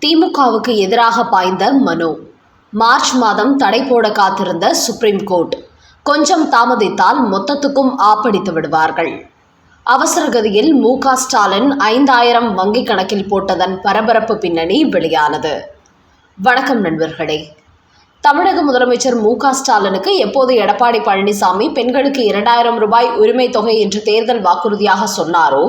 திமுகவுக்கு எதிராக பாய்ந்த மனு. மார்ச் மாதம் தடை போட காத்திருந்த சுப்ரீம் கோர்ட் கொஞ்சம் தாமதித்தால் மொத்தத்துக்கும் ஆப்படித்து விடுவார்கள். அவசரகதியில் மு.க. ஸ்டாலின் 5000 வங்கிக் கணக்கில் போட்டதன் பரபரப்பு பின்னணி வெளியானது. வணக்கம் நண்பர்களே. தமிழக முதலமைச்சர் மு.க. ஸ்டாலினுக்கு எப்போது எடப்பாடி பழனிசாமி பெண்களுக்கு 2000 ரூபாய் உரிமை தொகை என்று தேர்தல் வாக்குறுதியாக சொன்னாரோ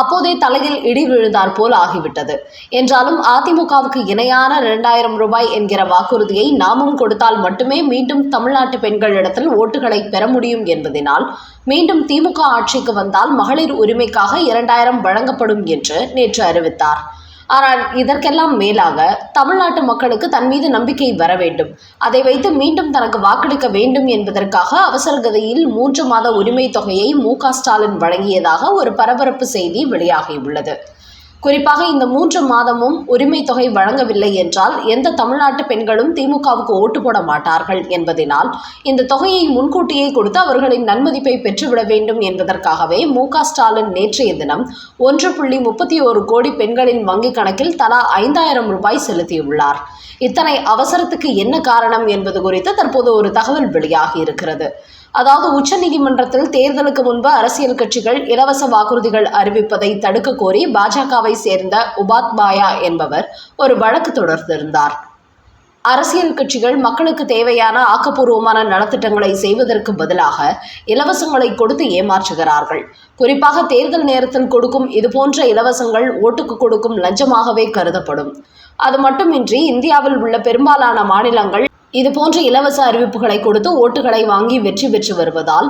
அப்போதே தலையில் இடி விழுந்தார் போல் ஆகிவிட்டது. என்றாலும் அதிமுகவுக்கு இணையான 2000 ரூபாய் என்கிற வாக்குறுதியை நாமும் கொடுத்தால் மட்டுமே மீண்டும் தமிழ்நாட்டு பெண்களிடத்தில் ஓட்டுகளை பெற முடியும் என்பதனால் மீண்டும் திமுக ஆட்சிக்கு வந்தால் மகளிர் உரிமைக்காக 2000 வழங்கப்படும் என்று நேற்று அறிவித்தார். ஆனால் இதற்கெல்லாம் மேலாக தமிழ்நாட்டு மக்களுக்கு தன் மீது நம்பிக்கை வர வேண்டும், அதை வைத்து மீண்டும் தனக்கு வாக்களிக்க வேண்டும் என்பதற்காக அவசரகதியில் 3 மாத உரிமை தொகையை மு.க. ஸ்டாலின் வழங்கியதாக ஒரு பரபரப்பு செய்தி வெளியாகியுள்ளது. குறிப்பாக இந்த 3 மாதமும் உரிமை தொகை வழங்கவில்லை என்றால் எந்த தமிழ்நாட்டு பெண்களும் திமுகவுக்கு ஓட்டு போட மாட்டார்கள் என்பதனால் இந்த தொகையை முன்கூட்டியே கொடுத்து அவர்களின் நன்மதிப்பை பெற்றுவிட வேண்டும் என்பதற்காகவே மு.க. ஸ்டாலின் நேற்றைய தினம் 1.31 கோடி பெண்களின் வங்கிக் கணக்கில் தலா 5000 ரூபாய் செலுத்தியுள்ளார். இத்தனை அவசரத்துக்கு என்ன காரணம் என்பது குறித்து தற்போது ஒரு தகவல் வெளியாகி இருக்கிறது. அதாவது உச்சநீதிமன்றத்தில் தேர்தலுக்கு முன்பு அரசியல் கட்சிகள் இலவச வாக்குறுதிகள் அறிவிப்பதை தடுக்க கோரி பாஜகவை சேர்ந்த உபாத்யாயா என்பவர் ஒரு வழக்கு தொடர்ந்திருந்தார். அரசியல் கட்சிகள் மக்களுக்கு தேவையான ஆக்கப்பூர்வமான நலத்திட்டங்களை செய்வதற்கு பதிலாக இலவசங்களை கொடுத்து ஏமாற்றுகிறார்கள். குறிப்பாக தேர்தல் நேரத்தில் கொடுக்கும் இதுபோன்ற இலவசங்கள் ஓட்டுக்கு கொடுக்கும் லஞ்சமாகவே கருதப்படும். அது மட்டுமின்றி இந்தியாவில் உள்ள பெரும்பாலான மாநிலங்கள் இதுபோன்ற இலவச அறிவிப்புகளை கொடுத்து ஓட்டுகளை வாங்கி வெற்றி பெற்று வருவதால்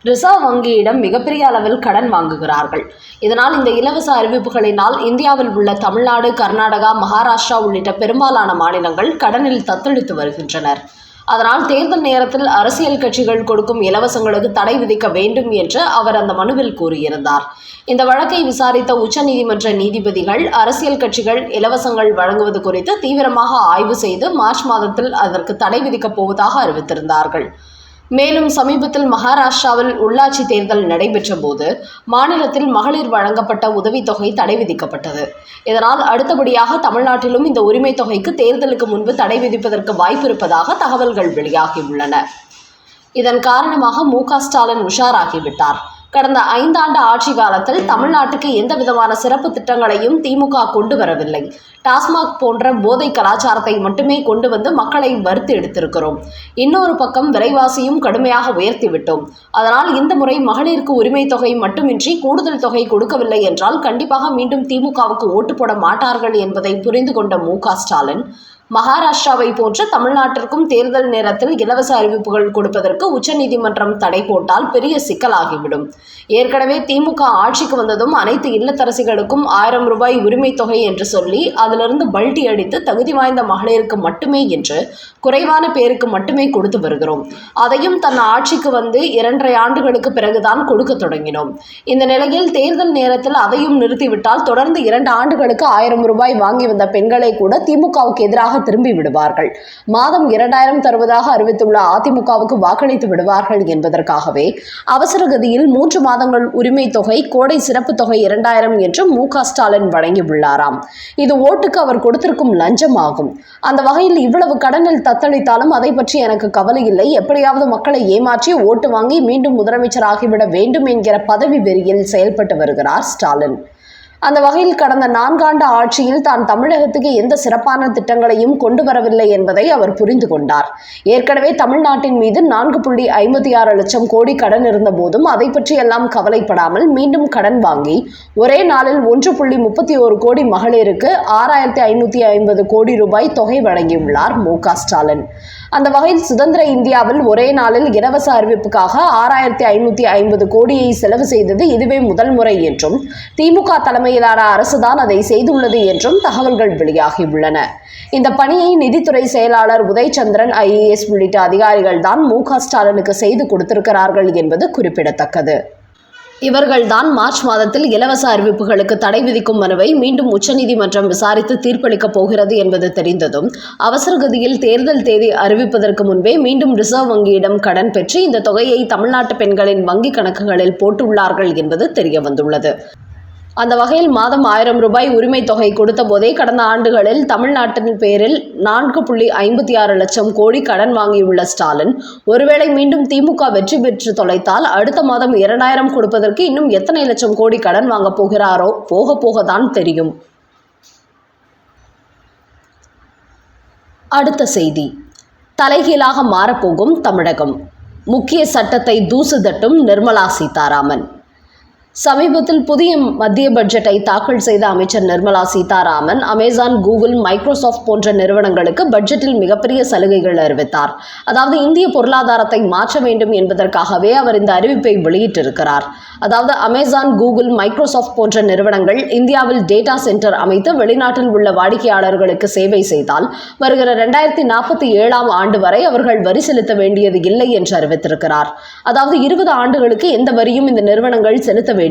ரிசர்வ் வங்கியிடம் மிகப்பெரிய அளவில் கடன் வாங்குகிறார்கள். இதனால் இந்த இலவச அறிவிப்புகளினால் இந்தியாவில் உள்ள தமிழ்நாடு, கர்நாடகா, மகாராஷ்டிரா உள்ளிட்ட பெரும்பாலான மாநிலங்கள் கடனில் தத்தளித்து வருகின்றனர். அதனால் தேர்தல் நேரத்தில் அரசியல் கட்சிகள் கொடுக்கும் இலவசங்களுக்கு தடை விதிக்க வேண்டும் என்று அவர் அந்த மனுவில் கூறியிருந்தார். இந்த வழக்கை விசாரித்த உச்சநீதிமன்ற நீதிபதிகள் அரசியல் கட்சிகள் இலவசங்கள் வழங்குவது குறித்து தீவிரமாக ஆய்வு செய்து மார்ச் மாதத்தில் அதற்கு தடை விதிக்கப் போவதாக அறிவித்திருந்தார்கள். மேலும் சமீபத்தில் மகாராஷ்டிராவில் உள்ளாட்சி தேர்தல் நடைபெற்ற போது மாநிலத்தில் மகளிர் வழங்கப்பட்ட உதவித்தொகை தடை விதிக்கப்பட்டது. இதனால் அடுத்தபடியாக தமிழ்நாட்டிலும் இந்த உரிமை தொகைக்கு தேர்தலுக்கு முன்பு தடை விதிப்பதற்கு வாய்ப்பு இருப்பதாக தகவல்கள் வெளியாகியுள்ளன. இதன் காரணமாக மு.க. ஸ்டாலின் உஷாராகிவிட்டார். கடந்த 5 ஆண்டு ஆட்சி காலத்தில் தமிழ்நாட்டுக்கு எந்த விதமான சிறப்பு திட்டங்களையும் திமுக கொண்டு வரவில்லை. டாஸ்மாக் போன்ற போதை கலாச்சாரத்தை மட்டுமே கொண்டு வந்து மக்களை வறுத்து எடுத்திருக்கிறோம். இன்னொரு பக்கம் விலைவாசியும் கடுமையாக உயர்த்திவிட்டோம். அதனால் இந்த முறை மகளிருக்கு உரிமை தொகை மட்டுமின்றி கூடுதல் தொகை கொடுக்கவில்லை என்றால் கண்டிப்பாக மீண்டும் திமுகவுக்கு ஓட்டு போட மாட்டார்கள் என்பதை புரிந்து கொண்ட மு.க. ஸ்டாலின் மகாராஷ்டிராவை போன்ற தமிழ்நாட்டிற்கும் தேர்தல் நேரத்தில் இலவச அறிவிப்புகள் கொடுப்பதற்கு உச்சநீதிமன்றம் தடை போட்டால் பெரிய சிக்கலாகிவிடும். ஏற்கனவே திமுக ஆட்சிக்கு வந்ததும் அனைத்து இல்லத்தரசிகளுக்கும் 1000 ரூபாய் உரிமை தொகை என்று சொல்லி அதிலிருந்து பல்டி அடித்து தகுதி வாய்ந்த மகளிருக்கு மட்டுமே என்று குறைவான பேருக்கு மட்டுமே கொடுத்து வருகிறோம். அதையும் தன் ஆட்சிக்கு வந்து 2.5 ஆண்டுகளுக்கு பிறகுதான் கொடுக்க தொடங்கினோம். இந்த நிலையில் தேர்தல் நேரத்தில் அதையும் நிறுத்திவிட்டால் தொடர்ந்து 2 ஆண்டுகளுக்கு 1000 ரூபாய் வாங்கி வந்த பெண்களை கூட திமுகவுக்கு எதிராக திரும்பி விடுவார்கள். மாதம் 2000 தருவதாக அறிவித்துள்ள அதிமுகவுக்கு வாக்களித்து விடுவார்கள் என்பதற்காகவே அவசரகதியில் 3 மாதங்கள் உரிமை தொகை, கோடை சிறப்பு தொகை 2000 என்று மு.க. ஸ்டாலின் வழங்கியுள்ளாராம். இது ஓட்டுக்கு அவர் கொடுத்திருக்கும் லஞ்சம் ஆகும். அந்த வகையில் இவ்வளவு கடனில் தத்தளித்தாலும் அதை பற்றி எனக்கு கவலை இல்லை, எப்படியாவது மக்களை ஏமாற்றி ஓட்டு வாங்கி மீண்டும் முதலமைச்சராகிவிட வேண்டும் என்கிற பதவி வெறியில் செயல்பட்டு வருகிறார் ஸ்டாலின். அந்த வகையில் கடந்த 4 ஆண்டு ஆட்சியில் தான் தமிழகத்துக்கு எந்த சிறப்பான திட்டங்களையும் கொண்டு வரவில்லை என்பதை அவர் புரிந்து கொண்டார். ஏற்கனவே தமிழ்நாட்டின் மீது 4.56 லட்சம் கோடி கடன் இருந்த போதும் அதை பற்றி எல்லாம் கவலைப்படாமல் மீண்டும் கடன் வாங்கி ஒரே நாளில் 1.31 கோடி மகளிருக்கு 6550 கோடி ரூபாய் தொகை வழங்கியுள்ளார் மு.க. ஸ்டாலின். அந்த வகையில் சுதந்திர இந்தியாவில் ஒரே நாளில் இலவச அறிவிப்புக்காக 6550 கோடியை செலவு செய்தது இதுவே முதல் முறை என்றும் திமுக தலைமையிலான அரசுதான் அதை செய்துள்ளது என்றும் தகவல்கள் வெளியாகியுள்ளன. இந்த பணியை நிதித்துறை செயலாளர் உதயச்சந்திரன் IAS உள்ளிட்ட அதிகாரிகள் தான் மு.க. ஸ்டாலினுக்கு செய்து கொடுத்திருக்கிறார்கள் என்பது குறிப்பிடத்தக்கது. இவர்கள்தான் மார்ச் மாதத்தில் இலவச அறிவிப்புகளுக்கு தடை விதிக்கும் மனுவை மீண்டும் உச்சநீதிமன்றம் விசாரித்து தீர்ப்பளிக்கப் போகிறது என்பது தெரிந்ததும் அவசரகதியில் தேர்தல் தேதி அறிவிப்பதற்கு முன்பே மீண்டும் ரிசர்வ் வங்கியிடம் கடன் பெற்று இந்த தொகையை தமிழ்நாட்டு பெண்களின் வங்கிக் கணக்குகளில் போட்டுள்ளார்கள் என்பது தெரியவந்துள்ளது. அந்த வகையில் மாதம் 1000 ரூபாய் உரிமை தொகை கொடுத்த போதே கடந்த ஆண்டுகளில் தமிழ்நாட்டின் பேரில் 4.56 லட்சம் கோடி கடன் வாங்கியுள்ள ஸ்டாலின், ஒருவேளை மீண்டும் திமுக வெற்றி பெற்று தொலைத்தால் அடுத்த மாதம் 2000 கொடுப்பதற்கு இன்னும் எத்தனை லட்சம் கோடி கடன் வாங்க போகிறாரோ, போக போகத்தான் தெரியும். அடுத்த செய்தி. தலைகீழாக மாறப்போகும் தமிழகம். முக்கிய சட்டத்தை தூசு தட்டும் நிர்மலா சீதாராமன். சமீபத்தில் புதிய மத்திய பட்ஜெட்டை தாக்கல் செய்த அமைச்சர் Nirmala Sitharaman, Amazon, Google, Microsoft போன்ற நிறுவனங்களுக்கு பட்ஜெட்டில் மிகப்பெரிய சலுகைகள் அறிவித்தார். அதாவது இந்திய பொருளாதாரத்தை மாற்ற வேண்டும் என்பதற்காகவே அவர் இந்த அறிவிப்பை வெளியிட்டிருக்கிறார். அதாவது அமேசான், கூகுள், மைக்ரோசாஃப்ட் போன்ற நிறுவனங்கள் இந்தியாவில் டேட்டா சென்டர் அமைத்து வெளிநாட்டில் உள்ள வாடிக்கையாளர்களுக்கு சேவை செய்தால் வருகிற 2047ஆம் ஆண்டு வரை அவர்கள் வரி செலுத்த வேண்டியது இல்லை என்று அறிவித்திருக்கிறார். அதாவது 20 ஆண்டுகளுக்கு எந்த வரியும் இந்த நிறுவனங்கள் செலுத்த வேண்டியதில்லை.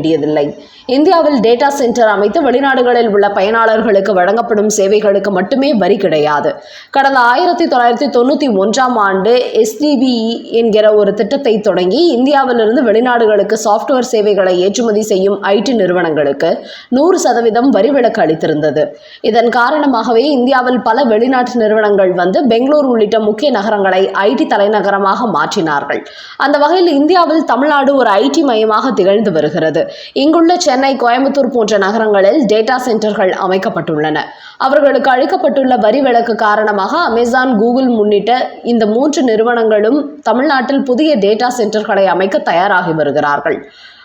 இந்தியாவில் டேட்டா சென்டர் அமைத்து வெளிநாடுகளில் உள்ள பயனாளர்களுக்கு வழங்கப்படும் சேவைகளுக்கு மட்டுமே வரி கிடையாது. கடந்த 1991ஆம் ஆண்டு SDBE என்கிற ஒரு திட்டத்தை தொடங்கி இந்தியாவிலிருந்து வெளிநாடுகளுக்கு சாப்ட்வேர் சேவைகளை ஏற்றுமதி செய்யும் IT நிறுவனங்களுக்கு 100% வரி விலக்கு அளித்திருந்தது. இதன் காரணமாகவே இந்தியாவில் பல வெளிநாட்டு நிறுவனங்கள் வந்து பெங்களூர் உள்ளிட்ட முக்கிய நகரங்களை IT தலைநகரமாக மாற்றினார்கள். அந்த வகையில் இந்தியாவில் தமிழ்நாடு ஒரு IT மையமாக திகழ்ந்து வருகிறது. இங்குள்ள சென்னை, கோயம்புத்தூர் போன்ற நகரங்களில் டேட்டா சென்டர்கள் அமைக்கப்பட்டுள்ளன. அவர்களுக்கு அளிக்கப்பட்டுள்ள வரி விலக்கு காரணமாக அமேசான், கூகுள் முன்னிட்ட இந்த 3 நிறுவனங்களும் தமிழ்நாட்டில் புதிய டேட்டா சென்டர்களை அமைக்க தயாராகி வருகிறார்கள்.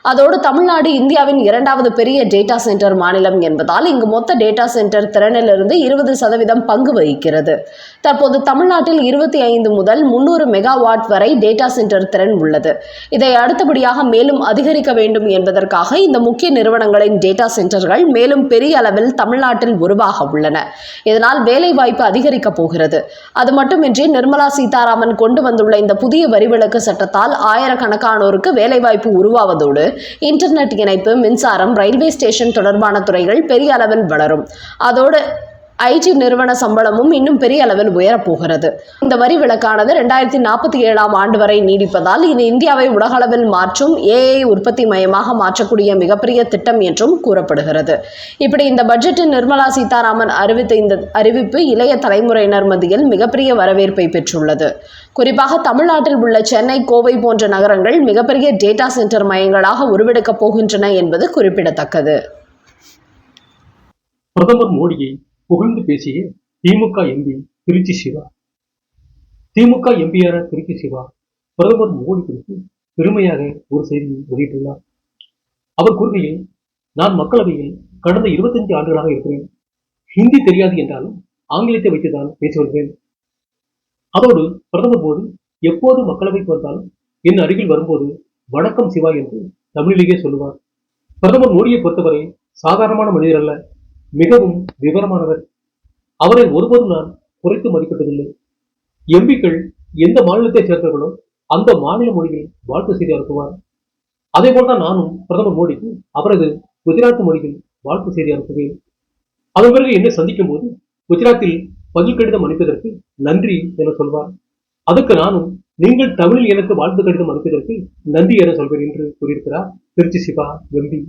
அதோடு தமிழ்நாடு இந்தியாவின் 2வது பெரிய டேட்டா சென்டர் மாநிலம் என்பதால் இங்கு மொத்த டேட்டா சென்டர் திறனிலிருந்து 20% பங்கு வகிக்கிறது. தற்போது தமிழ்நாட்டில் 25 முதல் 300 மெகாவாட் வரை டேட்டா சென்டர் திறன் உள்ளது. இதை அடுத்தபடியாக மேலும் அதிகரிக்க வேண்டும் என்பதற்காக இந்த முக்கிய நிறுவனங்களின் டேட்டா சென்டர்கள் மேலும் பெரிய அளவில் தமிழ்நாட்டில் உருவாக உள்ளன. இதனால் வேலை வாய்ப்பு அதிகரிக்கப் போகிறது. அது மட்டுமின்றி நிர்மலா சீதாராமன் கொண்டு வந்துள்ள இந்த புதிய வரிவிலக்கு சட்டத்தால் ஆயிரக்கணக்கானோருக்கு வேலைவாய்ப்பு உருவாவதோடு இன்டர்நெட் இணைப்பு, மின்சாரம், ரயில்வே ஸ்டேஷன் தொடர்பான துறைகள் பெரிய அளவில் வளரும். அதோடு IT நிறுவன சம்பளமும் இன்னும் பெரிய அளவில் உயரப்போகிறது. இந்த வரி விலக்கானது 2047ஆம் ஆண்டு வரை நீடிப்பதால் இது இந்தியாவை உலகளவில் மாற்றும் AI உற்பத்தி மையமாக மாற்றக்கூடிய மிகப்பெரிய திட்டம் என்றும் கூறப்படுகிறது. இப்படி இந்த பட்ஜெட்டில் நிர்மலா சீதாராமன் அறிவித்த இந்த அறிவிப்பு இளைய தலைமுறையினர் மத்தியில் மிகப்பெரிய வரவேற்பை பெற்றுள்ளது. குறிப்பாக தமிழ்நாட்டில் உள்ள சென்னை, கோவை போன்ற நகரங்கள் மிகப்பெரிய டேட்டா சென்டர் மையங்களாக உருவெடுக்கப் போகின்றன என்பது குறிப்பிடத்தக்கது. பிரதமர் மோடியை புகழ்ந்து பேசிய திமுக எம்பி திருச்சி சிவா. திமுக எம்பியான திருச்சி சிவா பிரதமர் மோடி குறித்து பெருமையாக ஒரு செய்தியை வெளியிட்டுள்ளார். அவர் கூறுகையில், நான் மக்களவையில் கடந்த 25 ஆண்டுகளாக இருக்கிறேன். ஹிந்தி தெரியாது என்றாலும் ஆங்கிலத்தை வைத்துதான் பேசி வருகிறேன். அதோடு பிரதமர் மோடி எப்போது மக்களவைக்கு வந்தாலும் என் அருகில் வரும்போது வணக்கம் சிவா என்று தமிழிலேயே சொல்லுவார். பிரதமர் மோடியை பொறுத்தவரை சாதாரணமான மனிதர் அல்ல, மிகவும் விவரமானவர். அவரை ஒருபோதும் நான் குறைத்து மதிப்பிட்டதில்லை. எம்பிக்கள் எந்த மாநிலத்தை சேர்ந்தவர்களோ அந்த மாநில மொழியில் வாழ்த்து செய்தி அனுப்புவார். அதே போல்தான் நானும் பிரதமர் மோடிக்கு அவரது குஜராத் மொழியில் வாழ்த்து செய்தி அனுப்புவேன். அதன் பிறகு என்னை சந்திக்கும் போது குஜராத்தில் பதில் கடிதம் அனுப்பியதற்கு நன்றி என சொல்வார். அதுக்கு நானும் நீங்கள் தமிழில் எனக்கு வாழ்த்து கடிதம் அனுப்பியதற்கு நன்றி என சொல்வேன் என்று கூறியிருக்கிறார் திருச்சி சிவா எம்பி.